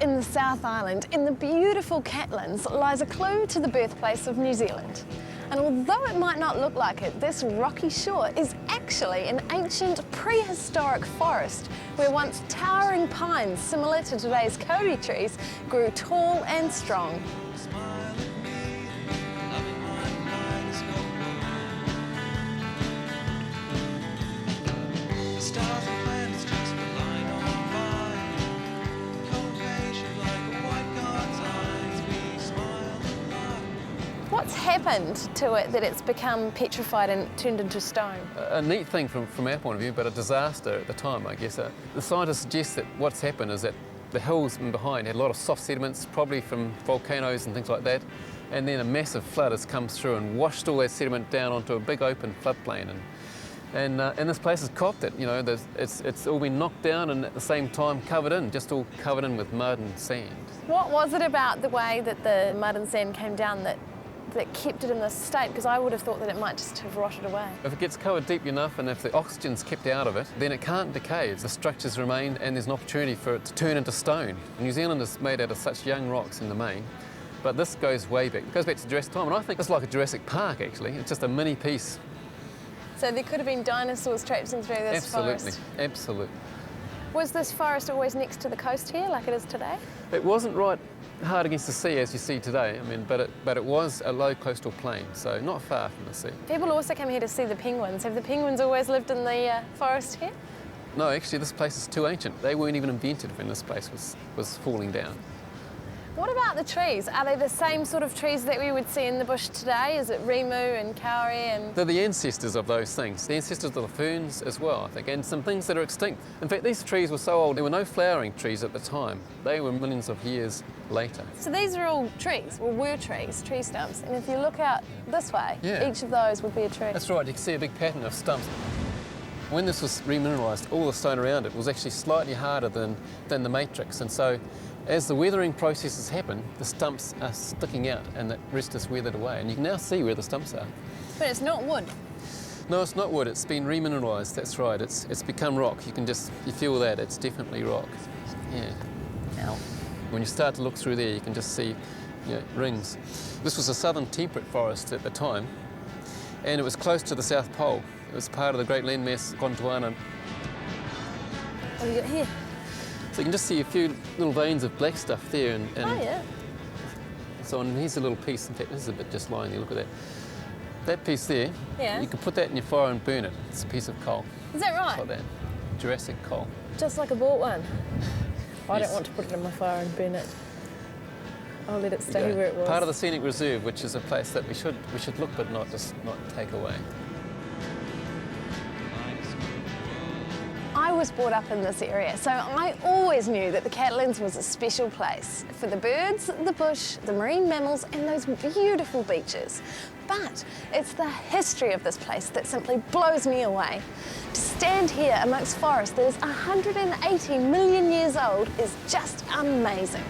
in the South Island, in the beautiful Catlins, lies a clue to the birthplace of New Zealand. And although it might not look like it, this rocky shore is actually an ancient prehistoric forest where once towering pines similar to today's Kobe trees grew tall and strong. What's happened to it that it's become petrified and turned into stone? A neat thing from our point of view, but a disaster at the time, I guess. The scientists suggest that what's happened is that the hills behind had a lot of soft sediments, probably from volcanoes and things like that, and then a massive flood has come through and washed all that sediment down onto a big open floodplain. And this place has copped it, you know, it's all been knocked down and at the same time covered in, just all covered in with mud and sand. What was it about the way that the mud and sand came down that kept it in this state? Because I would have thought that it might just have rotted away. If it gets covered deep enough and if the oxygen's kept out of it, then it can't decay. The structures remain and there's an opportunity for it to turn into stone. New Zealand is made out of such young rocks in the main, but this goes way back. It goes back to Jurassic time, and I think it's like a Jurassic Park, actually. It's just a mini piece. So there could have been dinosaurs traipsing through this forest? Absolutely. Was this forest always next to the coast here, like it is today? It wasn't right hard against the sea as you see today, I mean, but it was a low coastal plain, so not far from the sea. People also come here to see the penguins. Have the penguins always lived in the forest here? No, actually this place is too ancient. They weren't even invented when this place was falling down. What about the trees? Are they the same sort of trees that we would see in the bush today? Is it rimu and kauri and... They're the ancestors of those things, the ancestors of the ferns as well, I think, and some things that are extinct. In fact, these trees were so old, there were no flowering trees at the time. They were millions of years later. So these are all trees, or were trees, tree stumps, and if you look out this way, each of those would be a tree. That's right, you can see a big pattern of stumps. When this was remineralised, all the stone around it was actually slightly harder than the matrix, and so as the weathering processes happen, the stumps are sticking out and the rest is weathered away, and you can now see where the stumps are. But it's not wood? No, it's not wood, it's been remineralised, that's right. It's become rock, you feel that, it's definitely rock. Yeah. Ow. When you start to look through there, you can just see rings. This was a southern temperate forest at the time, and it was close to the South Pole. It was part of the great landmass Gondwana. What have you got here? So you can just see a few little veins of black stuff there. And oh, yeah. So on, here's a little piece. In fact, this is a bit just lying there. Look at that. That piece there, you can put that in your fire and burn it. It's a piece of coal. Is that right? Like that. Jurassic coal. Just like I bought one. I Yes. don't want to put it in my fire and burn it. I'll let it stay where it was. Part of the scenic reserve, which is a place that we should look but not take away. I was brought up in this area, so I always knew that the Catlins was a special place for the birds, the bush, the marine mammals, and those beautiful beaches. But it's the history of this place that simply blows me away. To stand here amongst forest that is 180 million years old is just amazing.